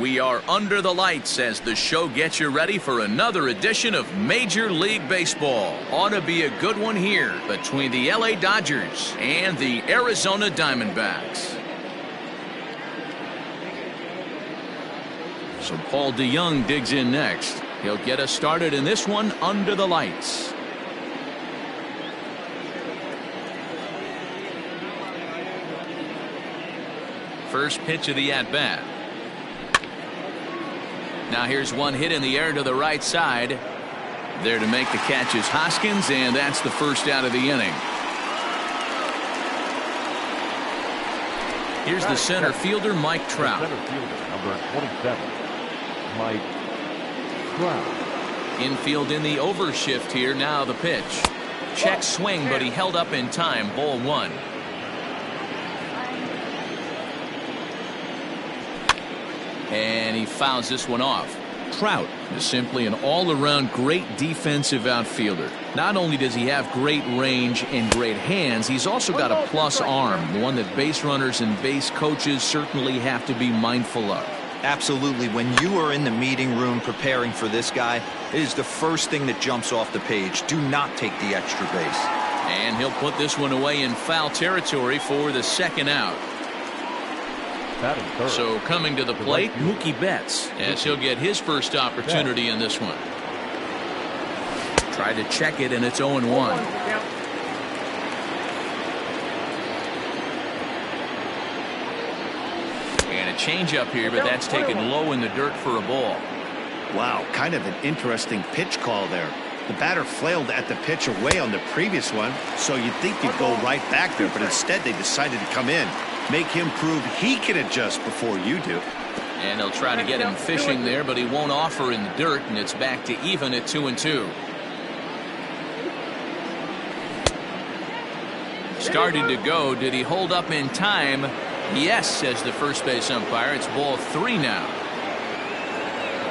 We are under the lights as the show gets you ready for another edition of Major League Baseball. Ought to be a good one here between the LA Dodgers and the Arizona Diamondbacks. So Paul DeYoung digs in next. He'll get us started in this one under the lights. First pitch of the at-bat. Now here's one hit in the air to the right side. There to make the catch is Hoskins, and that's the first out of the inning. Here's the center fielder, Mike Trout. Center fielder, number 27, Mike Trout. Infield in the overshift here. Now the pitch. Check swing, but he held up in time. Ball one. And he fouls this one off. Trout is simply an all-around great defensive outfielder. Not only does he have great range and great hands, he's also got a plus arm, one that base runners and base coaches certainly have to be mindful of. Absolutely. When you are in the meeting room preparing for this guy, it is the first thing that jumps off the page. Do not take the extra base. And he'll put this one away in foul territory for the second out. So coming to the plate, Mookie Betts, as he'll get his first opportunity in this one. Tried to check it, and it's 0-1. And a changeup here, but that's taken low in the dirt for a ball. Wow, kind of an interesting pitch call there. The batter flailed at the pitch away on the previous one, so you'd think you'd go right back there, but instead they decided to come in. Make him prove he can adjust before you do. And they'll try to get him fishing there, but he won't offer in the dirt, and it's back to even at 2-2. Started to go. Did he hold up in time? Yes, says the first base umpire. It's ball 3 now.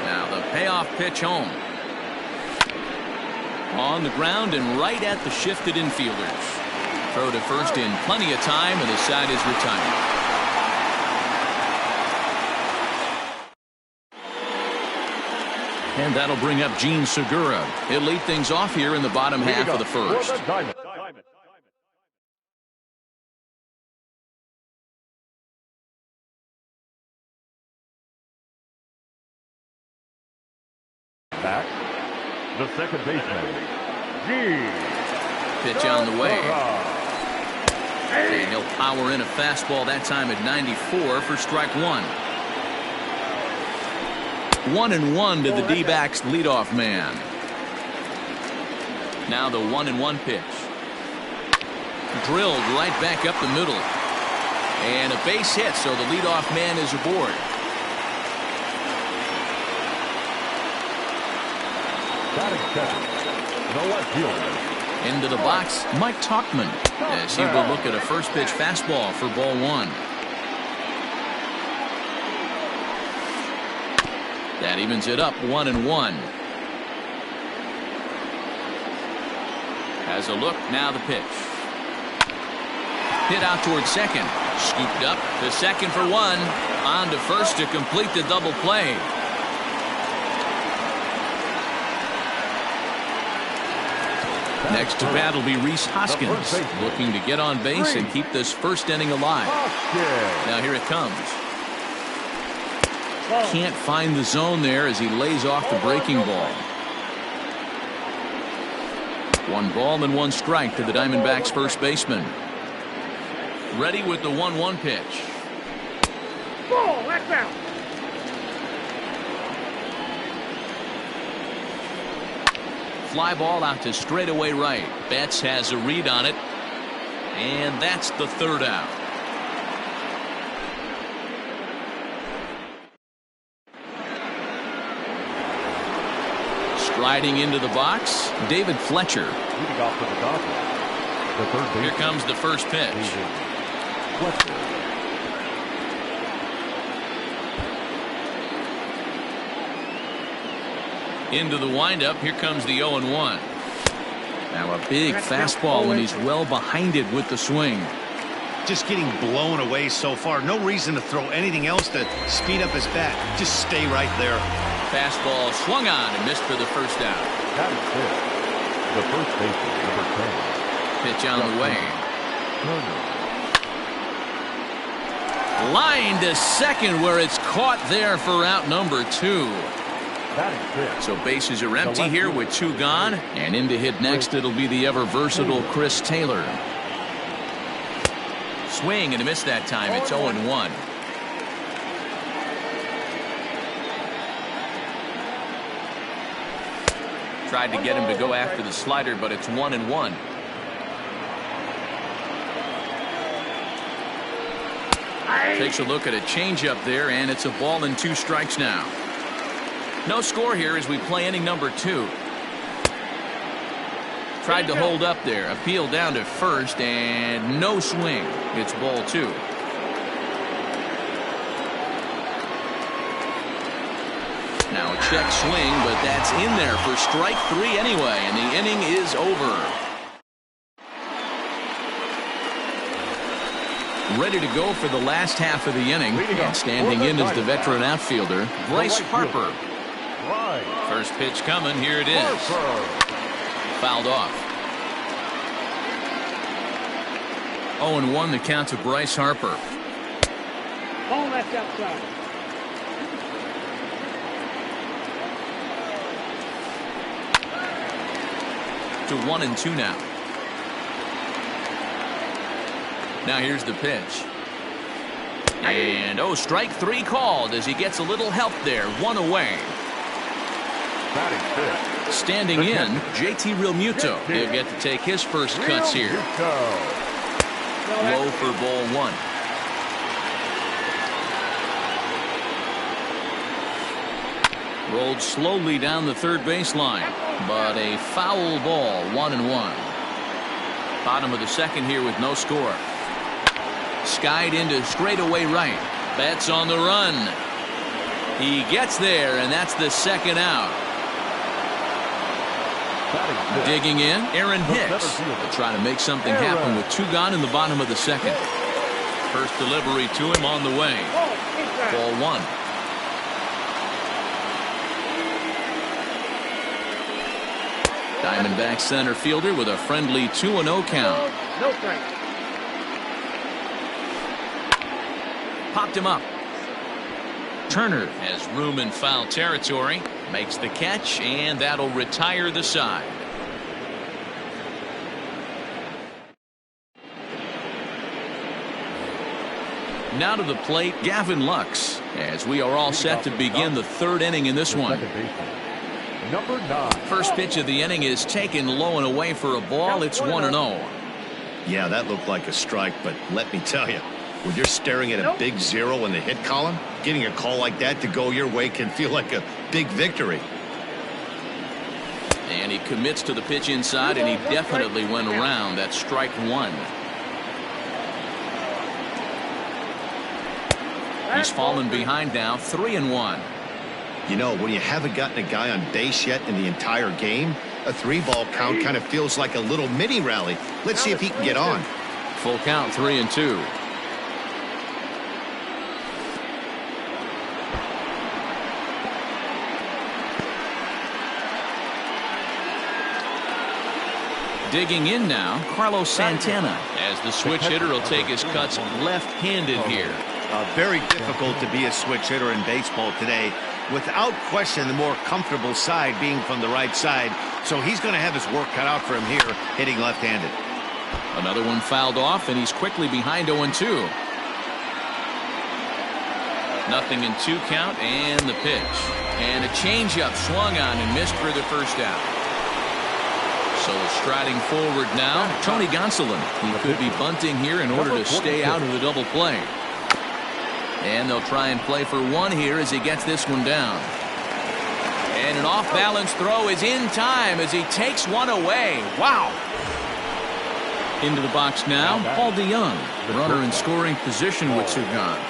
Now the payoff pitch home. On the ground and right at the shifted infielders. Throw to first in plenty of time, and the side is retired. And that'll bring up Gene Segura. He'll lead things off here in the bottom half of the first. Back, the second baseman, Gene. Pitch on the way. And he'll power in a fastball that time at 94 for strike one. 1-1 to the D-backs leadoff man. Now the 1-1 pitch. Drilled right back up the middle. And a base hit, so the leadoff man is aboard. Batting second, no left fielder. Into the box, Mike Tauchman, as he will look at a first pitch fastball for ball one. That evens it up 1-1. Has a look, now the pitch. Hit out towards second. Scooped up to second for one. On to first to complete the double play. Next to bat will be Rhys Hoskins, looking to get on base and keep this first inning alive. Now here it comes. Can't find the zone there as he lays off the breaking ball. 1 ball and 1 strike to the Diamondbacks first baseman. Ready with the 1-1 pitch. Ball, that's out. Fly ball out to straightaway right. Betts has a read on it. And that's the third out. Striding into the box, David Fletcher. Leading off to the Dodgers, the third baseman. Here comes the first pitch. Fletcher. Into the windup. Here comes the 0-1. Now a big fastball when he's well behind it with the swing. Just getting blown away so far. No reason to throw anything else to speed up his bat. Just stay right there. Fastball swung on and missed for the first out. That is it. The first baseman, number 10. Pitch on the way. Turner. Line to second where it's caught there for out number 2. That is it. So bases are empty here with 2 gone. And in to hit next, it'll be the ever-versatile Chris Taylor. Swing and a miss that time. It's 0-1. Tried to get him to go after the slider, but it's 1-1. Takes a look at a changeup there, and it's a ball and 2 strikes now. No score here as we play inning number 2. Tried to hold up there. Appeal down to first, and no swing. It's ball 2. Now a check swing, but that's in there for strike 3 anyway, and the inning is over. Ready to go for the last half of the inning. And standing in is the veteran outfielder, Bryce Harper. First pitch coming. Here it is. Fouled off. 0-1 the count to Bryce Harper. Ball left outside. To 1-2 now. Now here's the pitch. And strike 3 called as he gets a little help there. 1 away. Standing in, JT Realmuto. He'll get to take his first cuts here. Low for ball 1. Rolled slowly down the third baseline, but a foul ball. 1-1. Bottom of the second here with no score. Skied into straightaway right. Betts on the run. He gets there, and that's the second out. Digging in, Aaron Hicks. They'll try to make something happen with 2 gone in the bottom of the second. First delivery to him on the way. Ball 1. Diamondback center fielder with a friendly 2-0 count. No strike. Popped him up. Turner has room in foul territory. Makes the catch, and that'll retire the side. Now to the plate, Gavin Lux, as we are all set to begin the 3rd inning in this one. Number 9. First pitch of the inning is taken low and away for a ball. It's 1-0. Yeah, that looked like a strike, but let me tell you, when you're staring at a big 0 in the hit column, getting a call like that to go your way can feel like a big victory. And he commits to the pitch inside, and he definitely went around. That's strike 1. He's fallen behind now, 3-1. You know, when you haven't gotten a guy on base yet in the entire game, a 3-ball count kind of feels like a little mini rally. Let's see if he can get on. Full count, 3-2. Digging in now, Carlos Santana, as the switch hitter will take his cuts left-handed here. Very difficult to be a switch hitter in baseball today. Without question, the more comfortable side being from the right side. So he's going to have his work cut out for him here, hitting left-handed. Another one fouled off, and he's quickly behind 0-2. Nothing in 2 count, and the pitch. And a changeup swung on and missed for the first out. So striding forward now, Tony Gonsolin. He could be bunting here in order to stay out of the double play. And they'll try and play for 1 here as he gets this one down. And an off-balance throw is in time as he takes 1 away. Wow. Into the box now, Paul DeYoung. Runner in scoring position with 2 gone.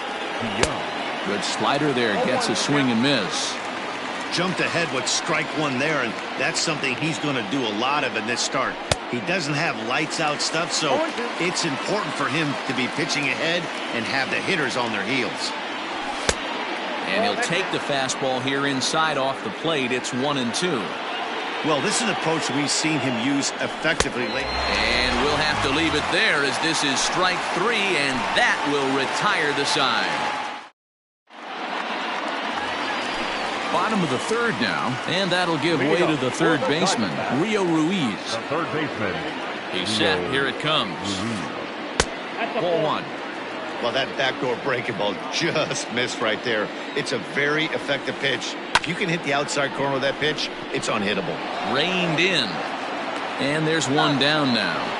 Good slider there, gets a swing and miss. Jumped ahead with strike 1 there, and that's something he's going to do a lot of in this start. He doesn't have lights out stuff, so it's important for him to be pitching ahead and have the hitters on their heels. And he'll take the fastball here inside off the plate. It's 1-2. Well, this is an approach we've seen him use effectively lately. And we'll have to leave it there as this is strike 3, and that will retire the side. Bottom of the third now, and that'll give way to the third baseman, Rio Ruiz. The third baseman. He's set. Here it comes. Ball 1. Well, that backdoor breaking ball just missed right there. It's a very effective pitch. If you can hit the outside corner of that pitch, it's unhittable. Reined in. And there's one down now.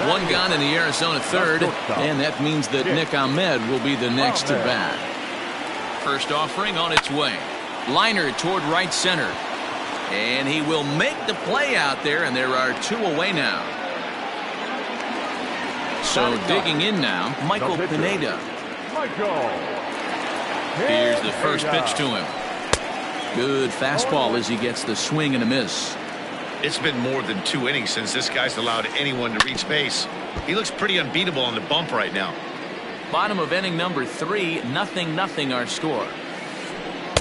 One gone in the Arizona third, and that means that Nick Ahmed will be the next to bat. First offering on its way. Liner toward right center. And he will make the play out there, and there are 2 away now. So digging in now, Michael Pineda. Here's the first pitch to him. Good fastball as he gets the swing and a miss. It's been more than 2 innings since this guy's allowed anyone to reach base. He looks pretty unbeatable on the bump right now. Bottom of inning number 3, 0-0 our score.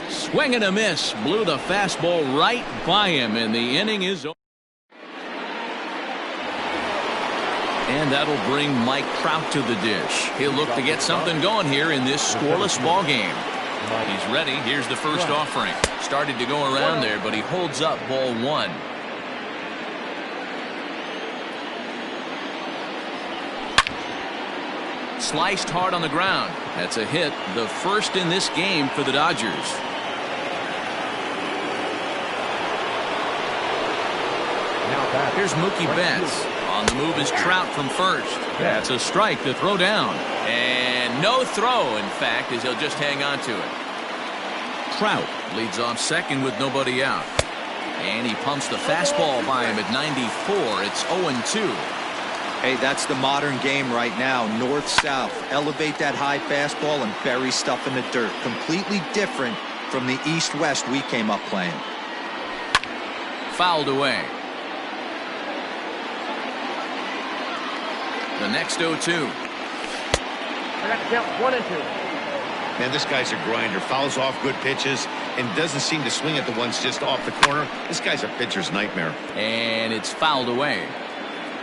Swing and a miss. Blew the fastball right by him, and the inning is over. And that'll bring Mike Trout to the dish. He'll look to get something going here in this scoreless ball game. He's ready. Here's the first offering. Started to go around there, but he holds up ball 1. Sliced hard on the ground. That's a hit, the first in this game for the Dodgers. Here's Mookie Betts. On the move is Trout from first. That's a strike to throw down. And no throw, in fact, as he'll just hang on to it. Trout leads off second with nobody out. And he pumps the fastball by him at 94. It's 0-2. Hey, that's the modern game right now. North-south. Elevate that high fastball and bury stuff in the dirt. Completely different from the east-west we came up playing. Fouled away. The next 0-2. I got to count 1-2. Man, this guy's a grinder. Fouls off good pitches and doesn't seem to swing at the ones just off the corner. This guy's a pitcher's nightmare. And it's fouled away.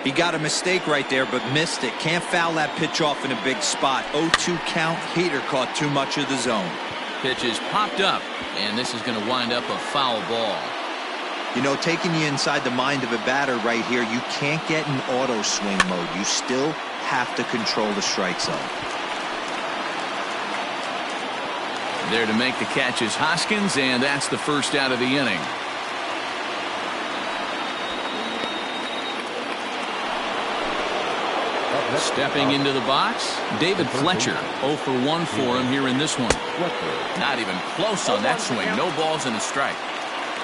He got a mistake right there, but missed it. Can't foul that pitch off in a big spot. 0-2 count. Heater caught too much of the zone. Pitch is popped up, and this is going to wind up a foul ball. You know, taking you inside the mind of a batter right here, you can't get in auto swing mode. You still have to control the strike zone. There to make the catch is Hoskins, and that's the first out of the inning. Stepping into the box, David Fletcher. 0 for 1 for him here in this one. Not even close on that swing. No balls and a strike.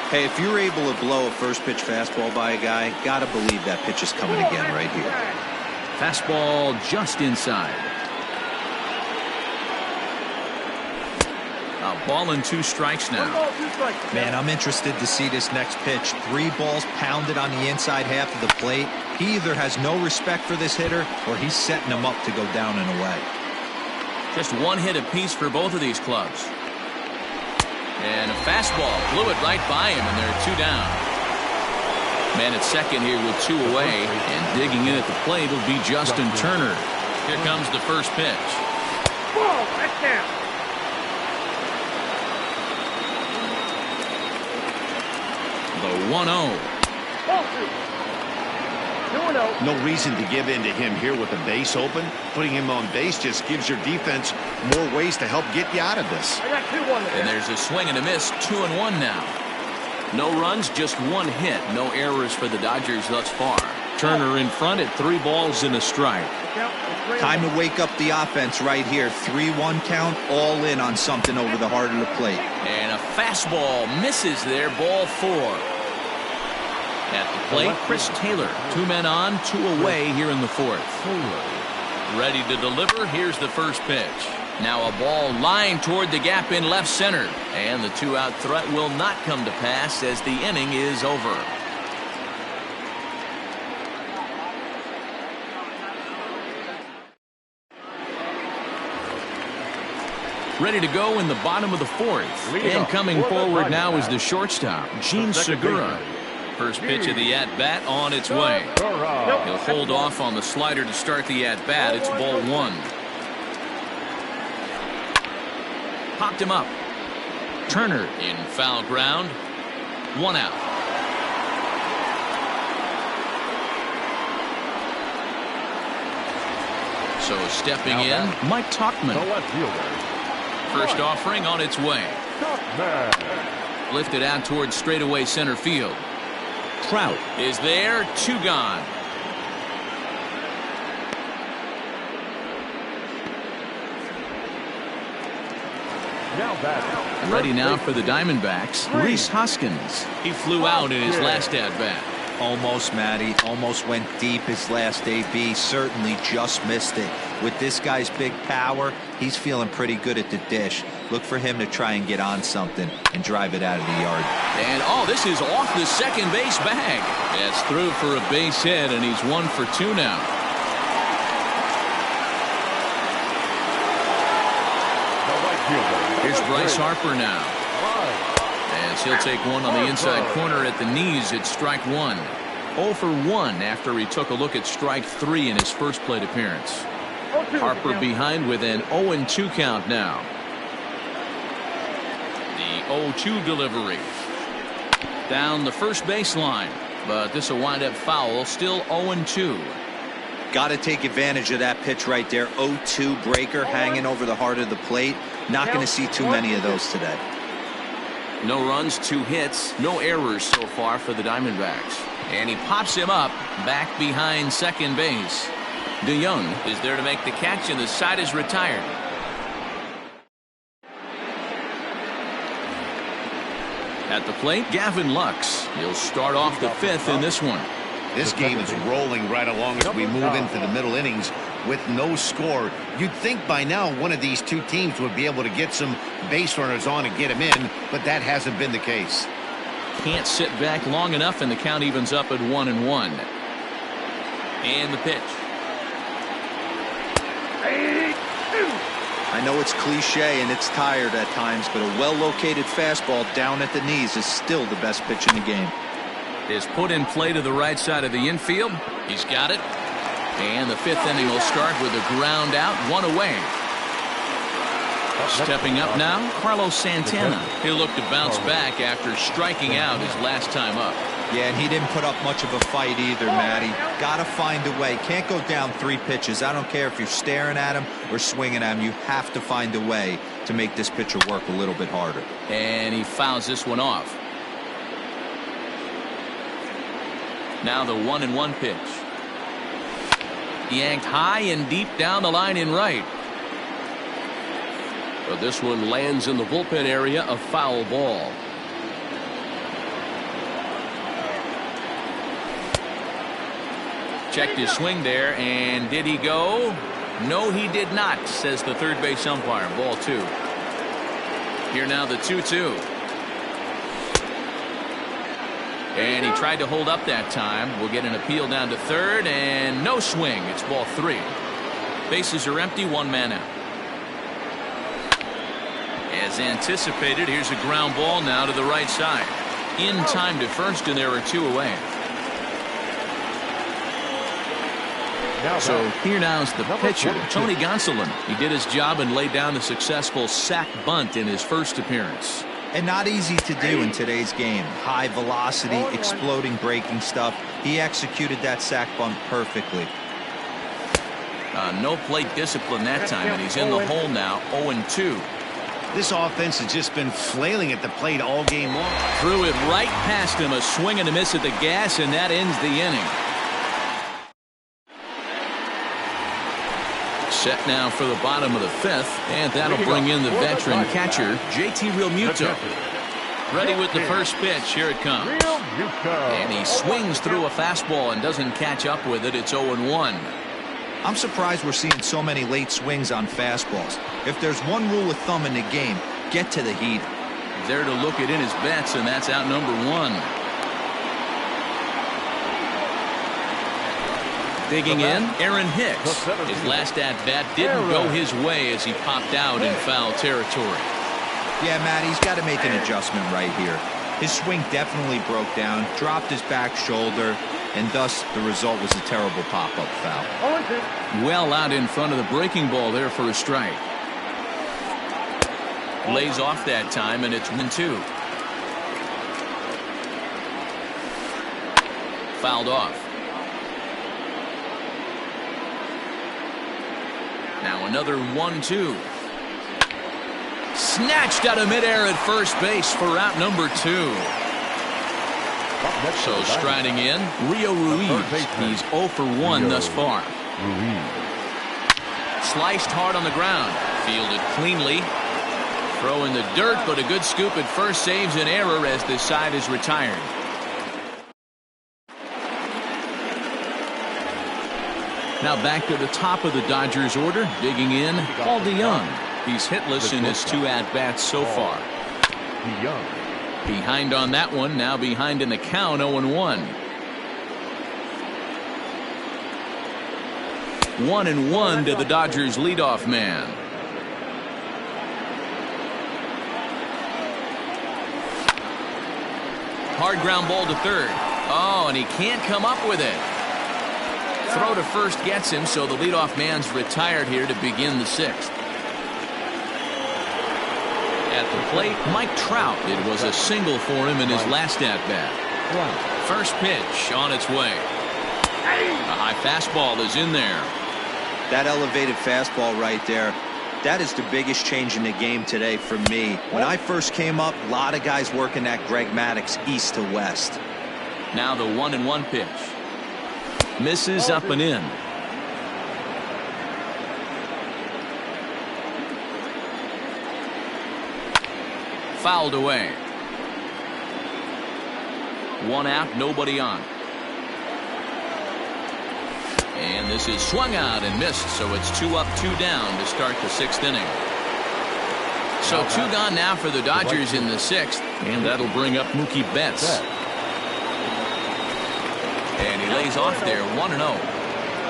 Hey, if you're able to blow a first pitch fastball by a guy, gotta believe that pitch is coming again right here. Fastball just inside. A ball and 2 strikes now. Man, I'm interested to see this next pitch. 3 balls pounded on the inside half of the plate. He either has no respect for this hitter or he's setting him up to go down and away. Just 1 hit apiece for both of these clubs. And a fastball blew it right by him, and there are 2 down. Man at second here with 2 away, and digging in at the plate will be Justin Turner. Here comes the first pitch. Ball, that's down. The 1-0. Ball 2. 2-0. No reason to give in to him here with the base open. Putting him on base just gives your defense more ways to help get you out of this. I got 2-1. And there's a swing and a miss, 2-1 now. No runs, just 1 hit. No errors for the Dodgers thus far. Turner in front at 3 balls and a strike. Time to wake up the offense right here. 3-1 count, all in on something over the heart of the plate. And a fastball misses there, ball 4. At the plate, Chris Taylor. 2 men on, 2 away here in the 4th. Ready to deliver. Here's the first pitch. Now a ball lined toward the gap in left center. And the two-out threat will not come to pass as the inning is over. Ready to go in the bottom of the fourth. And coming forward now is the shortstop, Gene Segura. First pitch of the at-bat on its way. He'll hold off on the slider to start the at-bat. It's ball one. Popped him up. Turner in foul ground. One out. So stepping in, Mike Tauchman. First offering on its way. Lifted out towards straightaway center field. Trout is there. Two gone. Ready now for the Diamondbacks, Rhys Hoskins. He flew out in his last at-bat. Almost, Matty. Almost went deep his last AB. Certainly just missed it. With this guy's big power, he's feeling pretty good at the dish. Look for him to try and get on something and drive it out of the yard. And, oh, this is off the second base bag. That's through for a base hit, and he's 1 for 2 now. Here's Bryce Harper now. As he'll take one on the inside corner at the knees. It's strike one. 0 for 1 after he took a look at strike 3 in his first plate appearance. Harper behind with an 0-2 count now. The 0-2 delivery. Down the first baseline. But this will wind up foul. Still 0-2. Got to take advantage of that pitch right there. 0-2 breaker hanging over the heart of the plate. Not going to see too many of those today. No runs, 2 hits, no errors so far for the Diamondbacks. And he pops him up back behind second base. DeYoung is there to make the catch, and the side is retired. At the plate, Gavin Lux. He'll start off the 5th in this one. This game is rolling right along as we move into the middle innings with no score. You'd think by now one of these two teams would be able to get some base runners on and get them in, but that hasn't been the case. Can't sit back long enough, and the count evens up at 1-1. And the pitch. I know it's cliche and it's tired at times, but a well-located fastball down at the knees is still the best pitch in the game. Is put in play to the right side of the infield. He's got it. And the 5th inning will start with a ground out, 1 away. Stepping up now, Carlos Santana. He'll look to bounce back after striking out his last time up. Yeah, and he didn't put up much of a fight either, Matty. Got to find a way. Can't go down 3 pitches. I don't care if you're staring at him or swinging at him. You have to find a way to make this pitcher work a little bit harder. And he fouls this one off. Now the 1-1 pitch. Yanked high and deep down the line in right. But this one lands in the bullpen area, a foul ball. Checked his swing there, and did he go? No, he did not, says the third base umpire. Ball 2. Here now the 2-2. And he tried to hold up that time. We'll get an appeal down to third, and no swing. It's ball 3. Bases are empty, 1 man out. As anticipated, here's a ground ball now to the right side. In time to first, and there are 2 away. So here now is the pitcher, Tony Gonsolin. He did his job and laid down the successful sac bunt in his first appearance. And not easy to do in today's game. High velocity, exploding breaking stuff. He executed that sac bunt perfectly. No plate discipline that time, and he's in the hole now, 0-2. This offense has just been flailing at the plate all game long. Threw it right past him, a swing and a miss at the gas, and that ends the inning. Set now for the bottom of the 5th, and that'll bring in the veteran catcher, JT Realmuto. Ready with the first pitch. Here it comes. And he swings through a fastball and doesn't catch up with it. It's 0-1. I'm surprised we're seeing so many late swings on fastballs. If there's one rule of thumb in the game, get to the heat. There to look it in his bets, and that's out number one. Digging in, Aaron Hicks. His last at-bat didn't go his way as he popped out in foul territory. Yeah, Matt, he's got to make an adjustment right here. His swing definitely broke down, dropped his back shoulder, and thus the result was a terrible pop-up foul. Well out in front of the breaking ball there for a strike. Lays off that time, and it's 1-2. Fouled off. Now another 1-2. Snatched out of midair at first base for out number 2. So striding in, Rio Ruiz. He's 0 for 1 thus far. Sliced hard on the ground. Fielded cleanly. Throw in the dirt, but a good scoop at first saves an error as the side is retired. Now back to the top of the Dodgers order. Digging in, Paul DeYoung. He's hitless in his 2 at-bats so far. Behind on that one, now behind in the count, 0-1. 1-1 to the Dodgers leadoff man. Hard ground ball to third. Oh, and he can't come up with it. Throw to first gets him, so the leadoff man's retired here to begin the 6th. At the plate, Mike Trout. It was a single for him in his last at-bat. First pitch on its way. A high fastball is in there. That elevated fastball right there, that is the biggest change in the game today for me. When I first came up, a lot of guys working that Greg Maddux east to west. Now the 1-1 pitch. Misses up and in. Fouled away. 1 out, nobody on. And this is swung out and missed, so it's 2 up, 2 down to start the 6th inning. So 2 gone now for the Dodgers in the 6th, and that'll bring up Mookie Betts. And he lays off there, 1-0.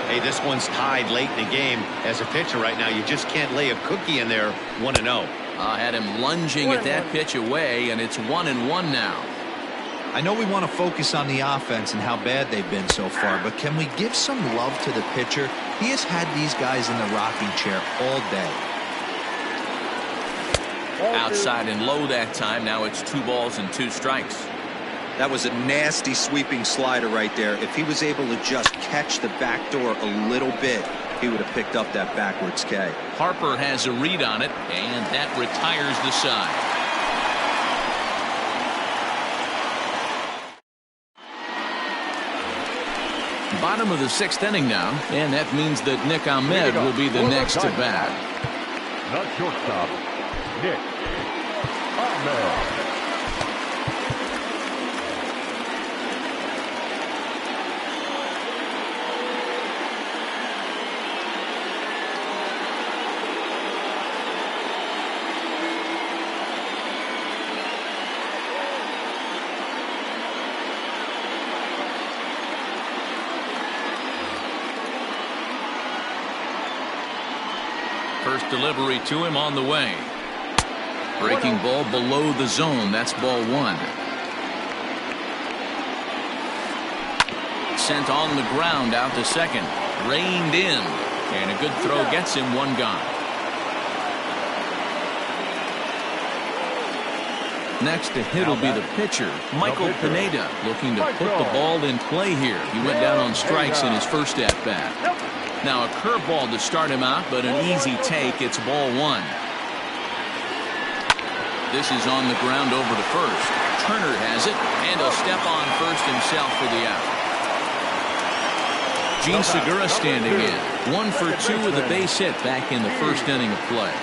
Hey, this one's tied late in the game. As a pitcher right now, you just can't lay a cookie in there. 1-0. Had him lunging at that pitch away, and it's 1-1 now. I know we want to focus on the offense and how bad they've been so far, but can we give some love to the pitcher? He has had these guys in the rocking chair all day. Outside and low that time. Now it's 2 balls and 2 strikes. That was a nasty sweeping slider right there. If he was able to just catch the back door a little bit, he would have picked up that backwards K. Harper has a read on it, and that retires the side. Bottom of the 6th inning now, and that means that Nick Ahmed will be the next to bat. Not shortstop, Nick Ahmed. First delivery to him on the way. Breaking ball below the zone. That's ball 1. Sent on the ground out to second. Reined in. And a good throw gets him 1 gone. Next to hit will be the pitcher, Michael Pineda, looking to put the ball in play here. He went down on strikes in his first at-bat. Now a curveball to start him out, but an easy take. It's ball 1. This is on the ground over to first. Turner has it, and he'll step on first himself for the out. Gene Segura standing in. 1 for 2 with a base hit back in the first inning of play.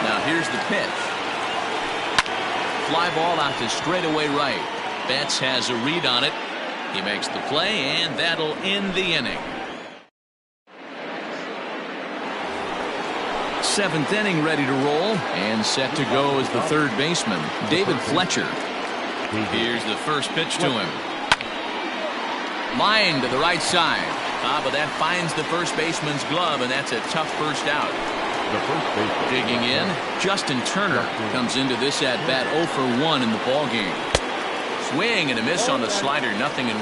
Now here's the pitch. Fly ball out to straightaway right. Betts has a read on it. He makes the play, and that'll end the inning. Seventh inning ready to roll and set to go as the third baseman, David Fletcher. Here's the first pitch to him. Line to the right side. But that finds the first baseman's glove, and that's a tough first out. Digging in, Justin Turner comes into this at-bat 0 for 1 in the ballgame. Swing and a miss on the slider, 0-1.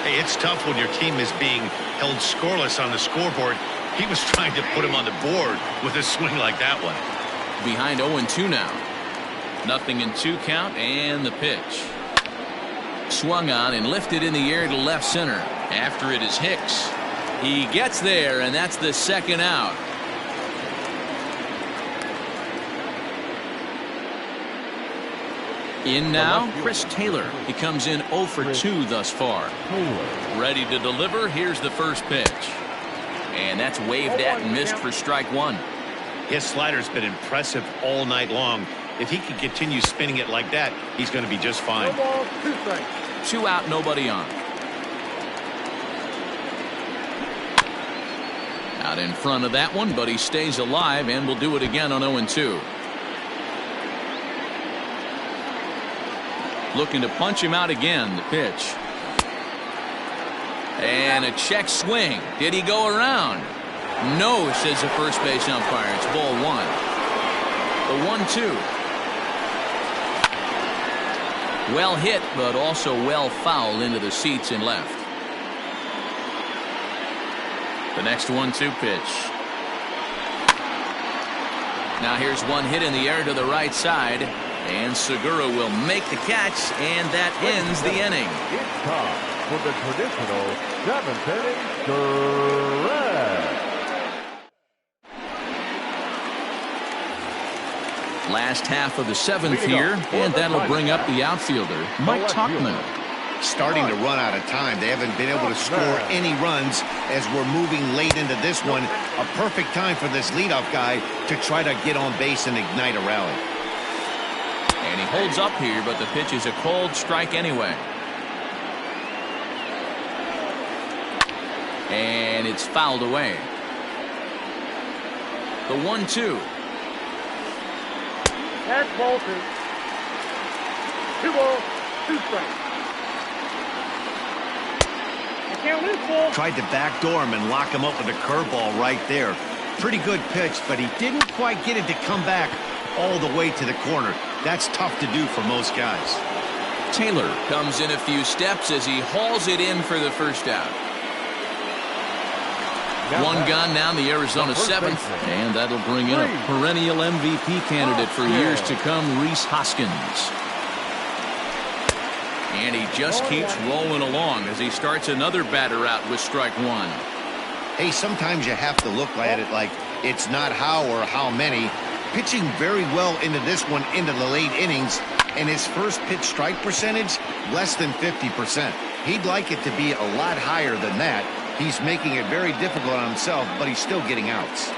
Hey, it's tough when your team is being held scoreless on the scoreboard. He was trying to put him on the board with a swing like that one. Behind 0-2 now. 0-2 count, and the pitch. Swung on and lifted in the air to left center. After it is Hicks. He gets there, and that's the second out. In now, Chris Taylor. He comes in 0 for 2 thus far. Ready to deliver. Here's the first pitch. And that's waved at and missed for strike one. His slider's been impressive all night long. If he can continue spinning it like that, he's going to be just fine. 2 out, nobody on. Out in front of that one, but he stays alive and will do it again on 0-2. Looking to punch him out again. The pitch. And a check swing. Did he go around? No, says the first base umpire. It's ball 1. The 1-2. Well hit, but also well fouled into the seats and left. The next 1-2 pitch. Now here's one hit in the air to the right side. And Segura will make the catch, and that ends the inning. It's time for the traditional 7th inning stretch. Last half of the 7th here, and that'll bring up the outfielder, Mike Tuchman. Starting to run out of time. They haven't been able to score any runs as we're moving late into this one. A perfect time for this leadoff guy to try to get on base and ignite a rally. And he holds up here, but the pitch is a cold strike anyway. And it's fouled away. The 1-2. That's ball 2. 2 balls, 2 strikes. The count is full. Tried to backdoor him and lock him up with a curveball right there. Pretty good pitch, but he didn't quite get it to come back all the way to the corner. That's tough to do for most guys. Taylor comes in a few steps as he hauls it in for the first out. One gone now in the Arizona 7th, and that'll bring in a perennial MVP candidate for years to come, Rhys Hoskins. And he just keeps rolling along as he starts another batter out with strike one. Hey, sometimes you have to look at it like it's not how or how many. Pitching very well into this one into the late innings, and his first pitch strike percentage less than 50%. He'd like it to be a lot higher than that. He's making it very difficult on himself, but he's still getting outs.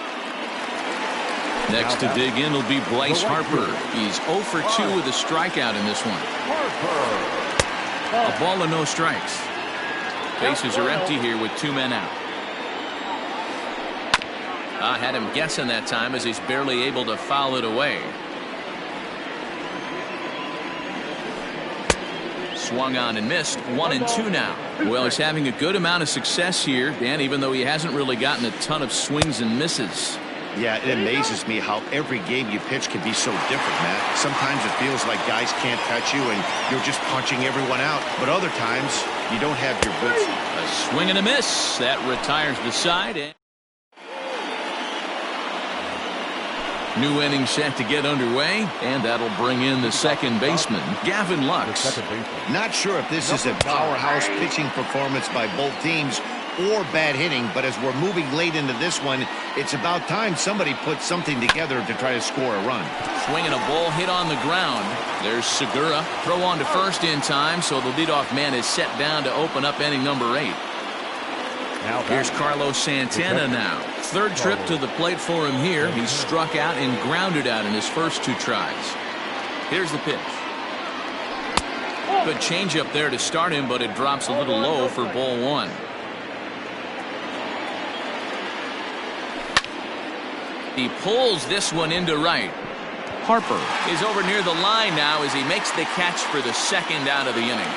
Next to dig in will be Bryce Harper. He's 0 for 2 with a strikeout in this one. A ball and no strikes. Bases are empty here with 2 men out. I had him guessing that time as he's barely able to foul it away. Swung on and missed. 1-2 now. Well, he's having a good amount of success here, Dan, even though he hasn't really gotten a ton of swings and misses. Yeah, it amazes me how every game you pitch can be so different, Matt. Sometimes it feels like guys can't touch you and you're just punching everyone out. But other times, you don't have your boots. A swing and a miss. That retires the side. New inning set to get underway, and that'll bring in the second baseman, Gavin Lux. Not sure if this is a powerhouse pitching performance by both teams or bad hitting, but as we're moving late into this one, it's about time somebody puts something together to try to score a run. Swinging a ball hit on the ground. There's Segura. Throw on to first in time, so the leadoff man is set down to open up inning number 8. Here's Carlos Santana now. Third trip to the plate for him here. He's struck out and grounded out in his first 2 tries. Here's the pitch. Good changeup there to start him, but it drops a little low for ball 1. He pulls this one into right. Harper is over near the line now as he makes the catch for the second out of the inning.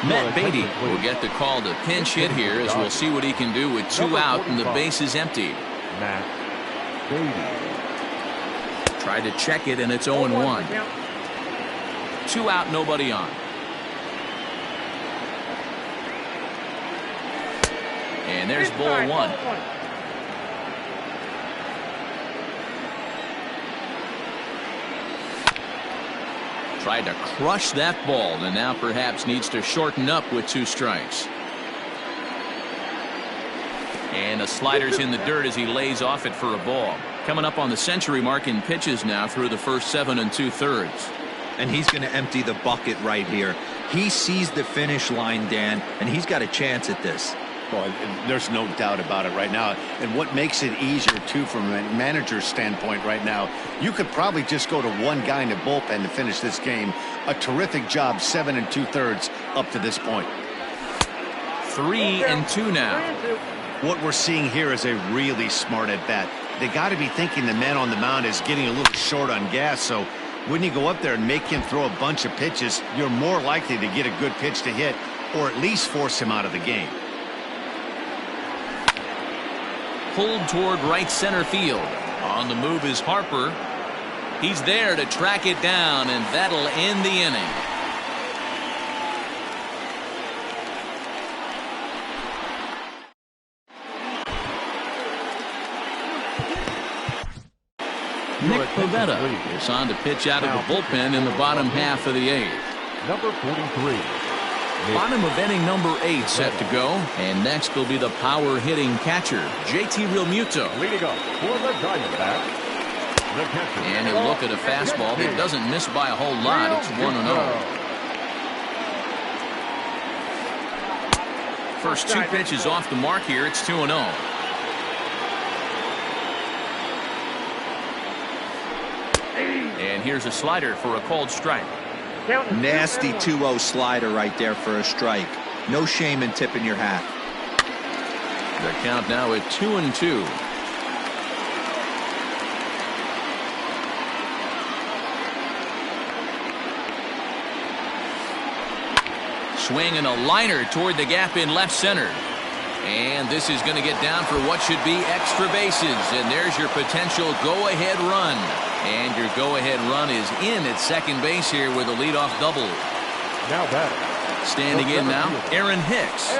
Matt Beatty will get the call to pinch hit here as we'll see what he can do with 2 out and the base is empty. Matt Beatty. Tried to check it and it's 0-1. 2 out, nobody on. And there's ball 1. Tried to crush that ball and now perhaps needs to shorten up with 2 strikes. And the slider's in the dirt as he lays off it for a ball. Coming up on the century mark in pitches now through the first 7 2/3. And he's going to empty the bucket right here. He sees the finish line, Dan, and he's got a chance at this. Well, there's no doubt about it right now. And what makes it easier, too, from a manager's standpoint right now, you could probably just go to one guy in the bullpen to finish this game. A terrific job, 7 2/3 up to this point. 3-2 now. What we're seeing here is a really smart at-bat. They got to be thinking the man on the mound is getting a little short on gas, so when you go up there and make him throw a bunch of pitches, you're more likely to get a good pitch to hit or at least force him out of the game. Pulled toward right center field. On the move is Harper. He's there to track it down, and that'll end the inning. Nick Pivetta is on to pitch out of the bullpen in the bottom half of the 8th. Number 43. Bottom of inning number 8 set to go, and next will be the power hitting catcher JT Realmuto. Leading up for the Diamondbacks, the catcher. And he'll look at a fastball that doesn't miss by a whole lot. It's 1-0. First 2 pitches off the mark here. It's 2-0. And here's a slider for a called strike. Nasty 2-0 slider right there for a strike. No shame in tipping your hat. The count now at 2-2. Swing and a liner toward the gap in left center. And this is going to get down for what should be extra bases. And there's your potential go-ahead run. And your go-ahead run is in at second base here with a leadoff double. Now batting. Standing in now, Aaron Hicks.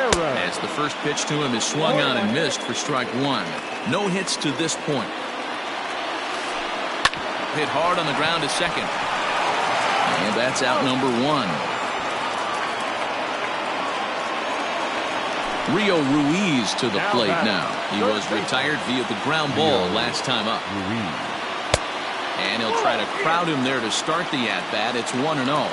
As the first pitch to him is swung on and missed for strike 1. No hits to this point. Hit hard on the ground to second. And that's out number 1. Rio Ruiz to the plate now. He was retired via the ground ball last time up. And he'll try to crowd him there to start the at-bat. It's 1-0.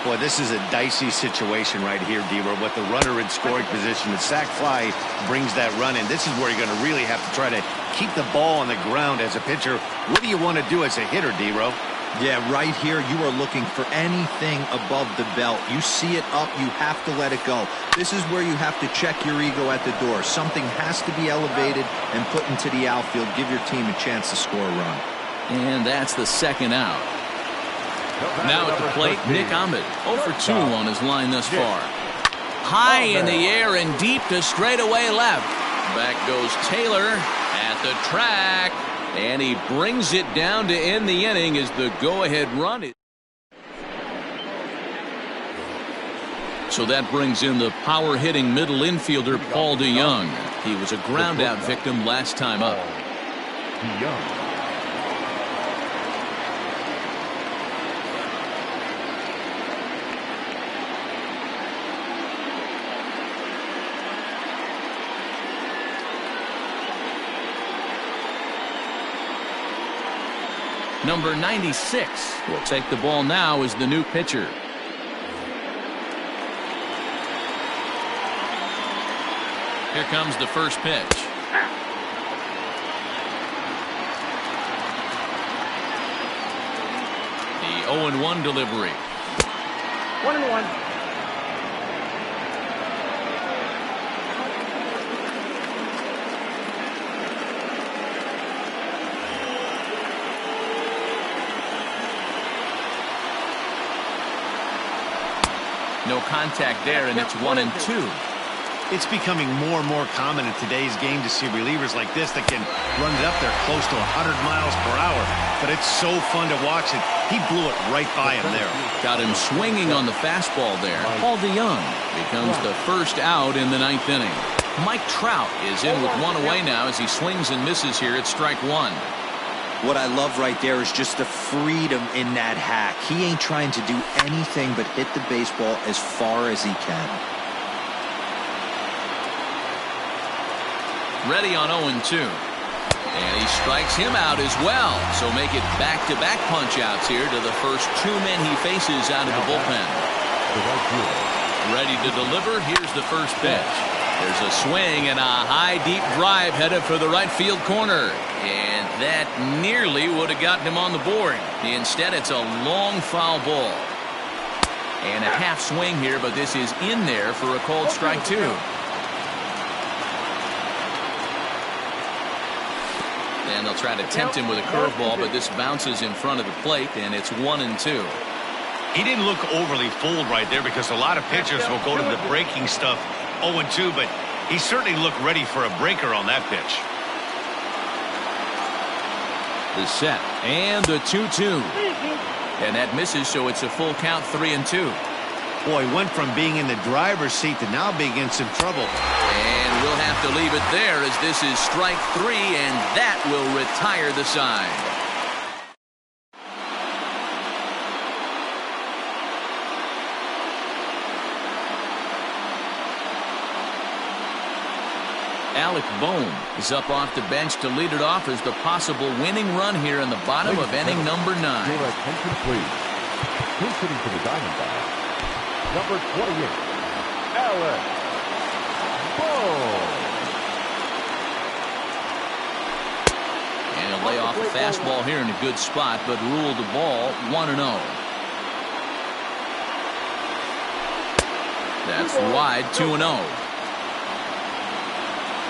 Boy, this is a dicey situation right here, D-Row. With the runner in scoring position, the sac fly brings that run in. This is where you're going to really have to try to keep the ball on the ground as a pitcher. What do you want to do as a hitter, D-Row? Yeah, right here, you are looking for anything above the belt. You see it up, you have to let it go. This is where you have to check your ego at the door. Something has to be elevated and put into the outfield. Give your team a chance to score a run. And that's the second out. Now at the plate, Nick Ahmed, 0 for 2 on his line thus far. High in the air and deep to straightaway left. Back goes Taylor at the track. And he brings it down to end the inning as the go-ahead run. So that brings in the power-hitting middle infielder Paul DeYoung. He was a ground-out victim last time up. DeYoung. Number 96 will take the ball now as the new pitcher. Here comes the first pitch. The 0-1 delivery. 1-1. No contact there, and it's 1-2. It's becoming more and more common in today's game to see relievers like this that can run it up there close to 100 miles per hour. But it's so fun to watch it. He blew it right by him there. Got him swinging on the fastball there. Paul DeYoung becomes the first out in the 9th inning. Mike Trout is in with one away now as he swings and misses here at strike one. What I love right there is just the freedom in that hack. He ain't trying to do anything but hit the baseball as far as he can. Ready on 0-2. And he strikes him out as well. So make it back-to-back punch-outs here to the first two men he faces out of the bullpen. Ready to deliver. Here's the first pitch. There's a swing and a high, deep drive headed for the right field corner. And that nearly would have gotten him on the board. Instead, it's a long foul ball. And a half swing here, but this is in there for a called strike two. And they'll try to tempt him with a curveball, but this bounces in front of the plate, and it's 1-2. He didn't look overly fooled right there because a lot of pitchers will go to the breaking stuff 0-2, but he certainly looked ready for a breaker on that pitch. The set, and the 2-2. And that misses, so it's a full count, 3-2. Boy, went from being in the driver's seat to now being in some trouble. And we'll have to leave it there as this is strike three, and that will retire the side. Alec Bohm is up off the bench to lead it off as the possible winning run here in the bottom of inning number 9. Your attention, please. Who's hitting for the Diamondbacks? Number 28, Alec Bohm. And he'll lay off a fastball here in a good spot, but ruled the ball 1-0. That's wide, 2-0.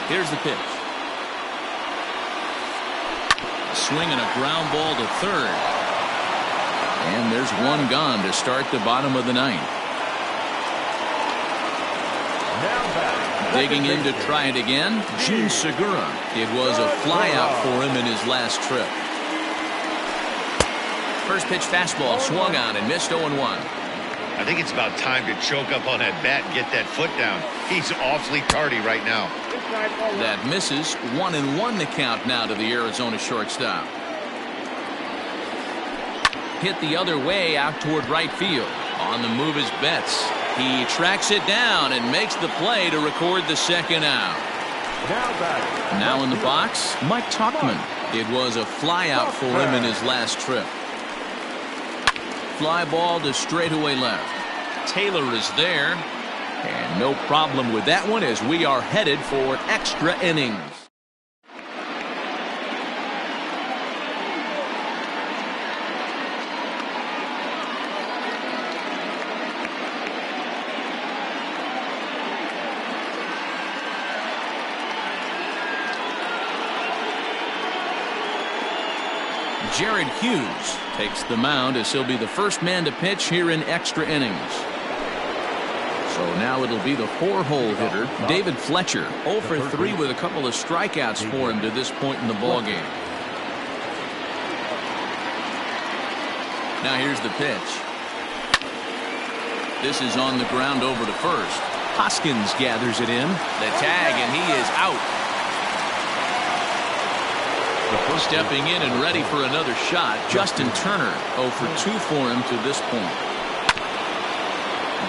Here's the pitch. A swing and a ground ball to third. And there's one gone to start the bottom of the 9th. Digging in to try it again, Gene Segura. It was a flyout for him in his last trip. First pitch fastball swung on and missed 0-1. I think it's about time to choke up on that bat and get that foot down. He's awfully tardy right now. That misses. 1-1 the count now to the Arizona shortstop. Hit the other way out toward right field. On the move is Betts. He tracks it down and makes the play to record the second out. Now in the box, Mike Tauchman. It was a flyout for him in his last trip. Fly ball to straightaway left. Taylor is there. And no problem with that one as we are headed for extra innings. Jared Hughes takes the mound as he'll be the first man to pitch here in extra innings. So now it'll be the 4-hole hitter, David Fletcher. 0 for 3 with a couple of strikeouts for him to this point in the ballgame. Now here's the pitch. This is on the ground over to first. Hoskins gathers it in. The tag, and he is out. Stepping in and ready for another shot, Justin Turner. 0 for 2 for him to this point.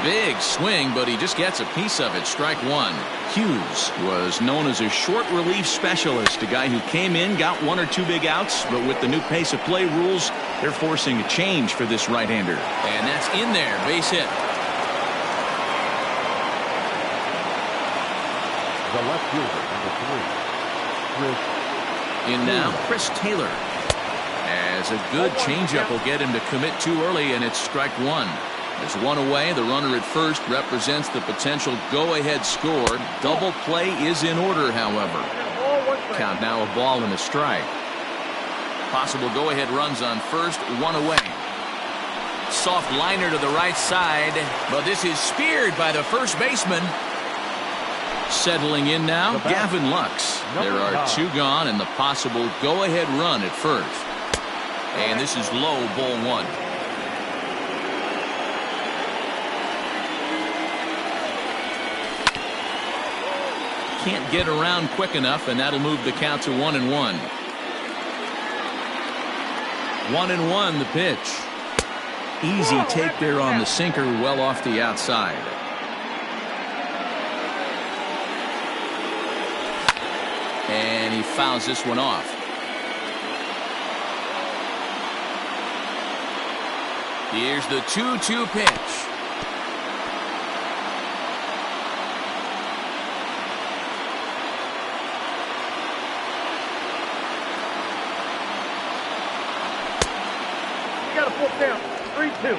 Big swing, but he just gets a piece of it. Strike one. Hughes was known as a short relief specialist, a guy who came in, got 1 or 2 big outs, but with the new pace of play rules, they're forcing a change for this right-hander. And that's in there, base hit. The left fielder, number 3, Chris. In now, Chris Taylor. As a good changeup will get him to commit too early, and it's strike one. There's one away. The runner at first represents the potential go-ahead score. Double play is in order, however. Count now a ball and a strike. Possible go-ahead runs on first, one away. soft liner to the right side, but this is speared by the first baseman. Settling in now, Gavin Lux. There are 2 gone and the possible go-ahead run at first. And this is low, ball 1. Can't get around quick enough, and that'll move the count to 1-1. 1-1 the pitch. Easy take there on the sinker, well off the outside. And he fouls this one off. Here's the 2-2 pitch.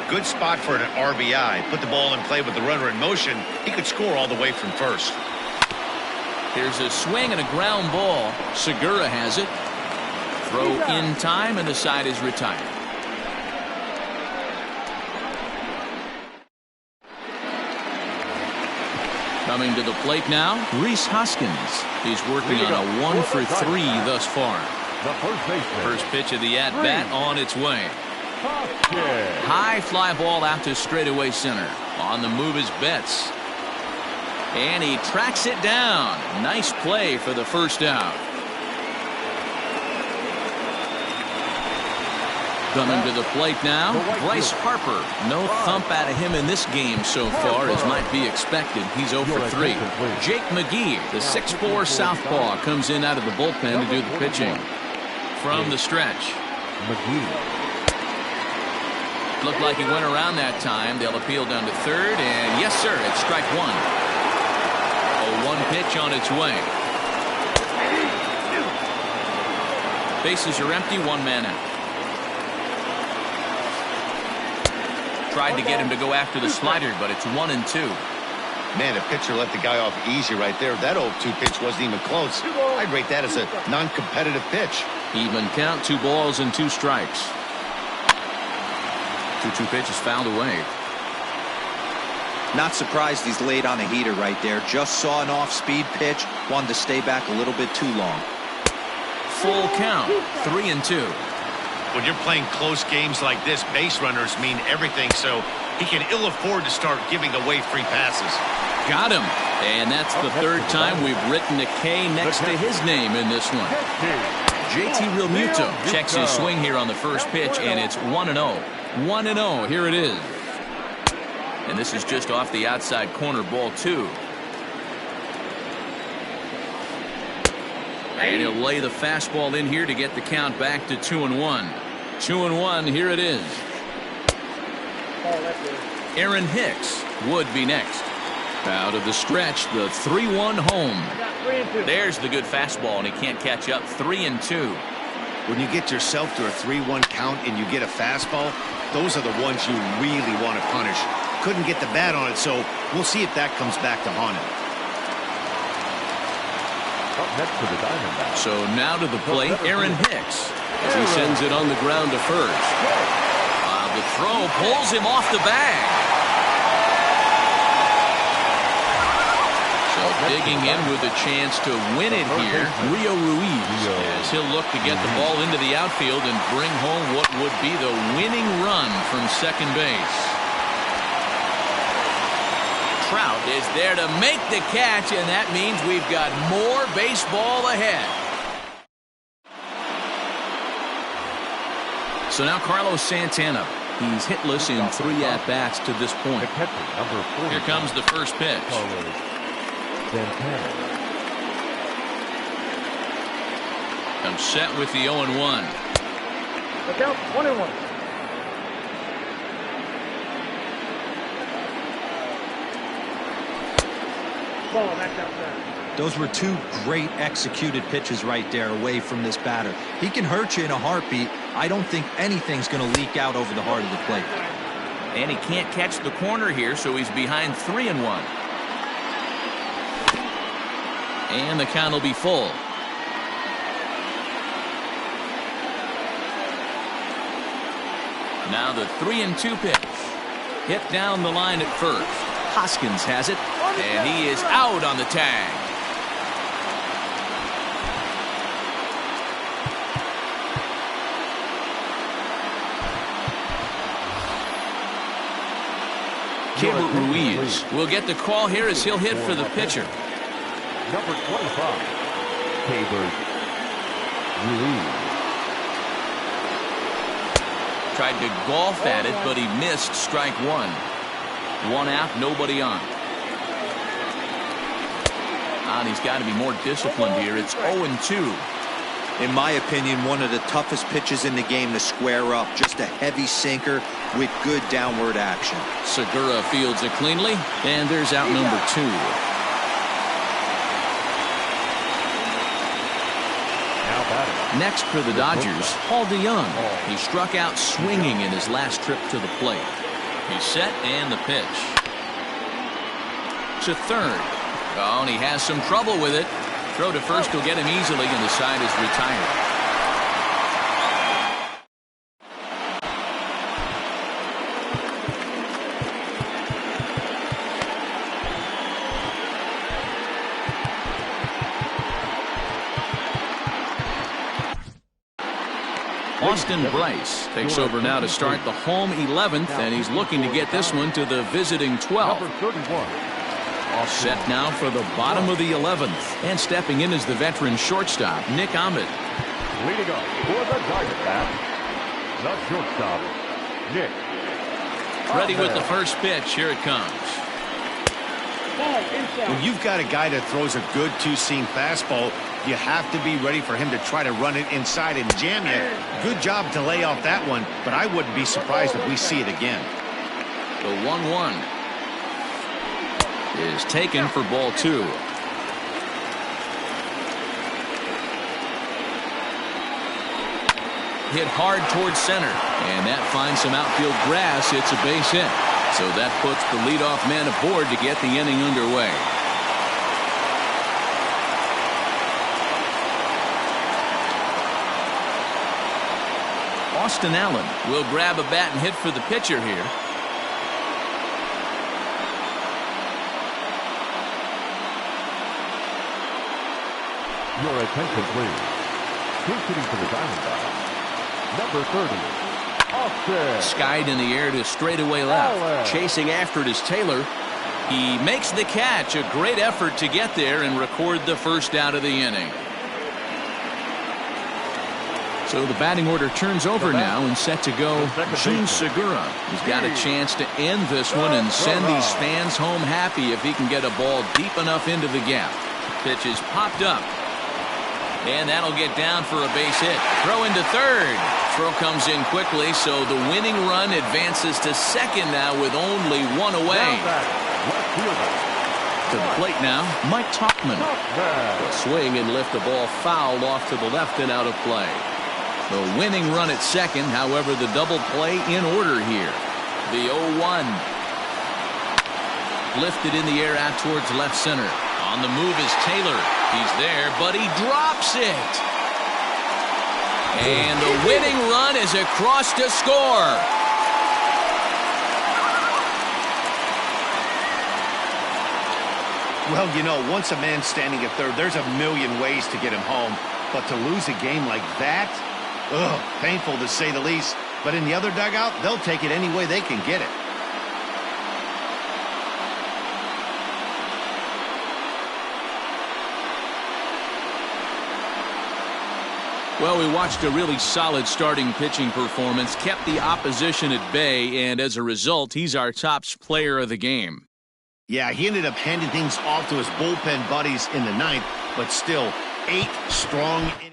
Good spot for an RBI. Put the ball in play with the runner in motion. He could score all the way from first. There's a swing and a ground ball. Segura has it. Throw in time, and the side is retired. Coming to the plate now, Rhys Hoskins. He's working on a 1-for-3 thus far. The first baseman. First pitch of the at-bat on its way. High fly ball out to straightaway center. On the move is Betts. And he tracks it down. Nice play for the first out. Coming to the plate now, Bryce Harper. No thump out of him in this game so far, as might be expected. He's 0 for 3. Jake McGee, the 6'4 southpaw, comes in out of the bullpen to do the pitching. From the stretch. McGee. Looked like he went around that time. They'll appeal down to third, and yes, sir, it's strike 1. A 1 pitch on its way. Bases are empty, 1 man out. Tried to get him to go after the slider, but it's 1-2. Man, the pitcher let the guy off easy right there. That 0-2 pitch wasn't even close. I'd rate that as a non-competitive pitch. Even count, 2 balls and 2 strikes. 2-2 pitch is fouled away. Not surprised he's laid on a heater right there. Just saw an off-speed pitch. Wanted to stay back a little bit too long. Full count, 3-2. When you're playing close games like this, base runners mean everything, so he can ill afford to start giving away free passes. Got him. And that's the 3rd time we've written a K next to his name in this one. JT Realmuto checks his swing here on the first pitch, and it's 1-0. 1-0. Here it is. And this is just off the outside corner, ball 2. And he'll lay the fastball in here to get the count back to 2-1. 2-1, here it is. Aaron Hicks would be next. Out of the stretch, the 3-1 home. There's the good fastball, and he can't catch up. 3-2. When you get yourself to a 3-1 count and you get a fastball, those are the ones you really want to punish. Couldn't get the bat on it, so we'll see if that comes back to haunt him. Up next to the Diamondbacks. So now to the plate, Aaron Hicks, as he sends it on the ground to first. The throw pulls him off the bag. So digging in with a chance to win it here, Rio Ruiz, as he'll look to get the ball into the outfield and bring home what would be the winning run from second base. Trout is there to make the catch, and that means we've got more baseball ahead. So now Carlos Santana. He's hitless in 3 at-bats to this point. Here comes the first pitch. Carlos Santana. I'm set with the 0-1. Look out, 1-1. Ball back outside. Those were 2 great executed pitches right there away from this batter. He can hurt you in a heartbeat. I don't think anything's going to leak out over the heart of the plate. And he can't catch the corner here, so he's behind 3-1. And the count will be full. Now the 3-2 pitch. Hit down the line at first. Hoskins has it, and he is out on the tag. Keibert Ruiz will get the call here as he'll hit for the pitcher. Number 25, Keibert Ruiz. Tried to golf at it, but he missed strike one. One out, nobody on. And he's got to be more disciplined here. It's 0-2. In my opinion, one of the toughest pitches in the game to square up. Just a heavy sinker with good downward action. Segura fields it cleanly, and there's out number 2. Next for the Dodgers, Paul DeYoung. He struck out swinging in his last trip to the plate. He's set, and the pitch. To third. Oh, and he has some trouble with it. Throw to first will get him easily, and the side is retired. Austin Bryce takes over now to start the home 11th, and he's looking to get this one to the visiting 12th. Set now for the bottom of the 11th, and stepping in is the veteran shortstop, Nick Ahmed. Leading up for the Diamondbacks, the shortstop, Nick. Ready with the first pitch. Here it comes. When you've got a guy that throws a good two-seam fastball, you have to be ready for him to try to run it inside and jam you. Good job to lay off that one, but I wouldn't be surprised if we see it again. The 1-1 is taken for ball 2. Hit hard towards center, and that finds some outfield grass. It's a base hit. So that puts the leadoff man aboard to get the inning underway. Austin Allen will grab a bat and hit for the pitcher here. Your attention, please. Pitching for the Diamondbacks, number 30, Austin. Skied in the air to straightaway left. Chasing after it is Taylor. He makes the catch. A great effort to get there and record the first out of the inning. So the batting order turns over now and set to go. Jean Segura. He's got a chance to end this one and send these fans home happy if he can get a ball deep enough into the gap. Pitch is popped up. And that'll get down for a base hit. Throw into third. Throw comes in quickly, so the winning run advances to second now with only one away. To the plate now, Mike Tauchman. A swing and lift the ball foul off to the left and out of play. The winning run at second, however, the double play in order here. The 0-1. Lifted in the air out towards left center. On the move is Taylor. He's there, but he drops it. And the winning run is across to score. Well, you know, once a man's standing at third, there's a million ways to get him home. But to lose a game like that, painful to say the least. But in the other dugout, they'll take it any way they can get it. Well, we watched a really solid starting pitching performance, kept the opposition at bay, and as a result, he's our top player of the game. Yeah, he ended up handing things off to his bullpen buddies in the ninth, but still 8 strong innings.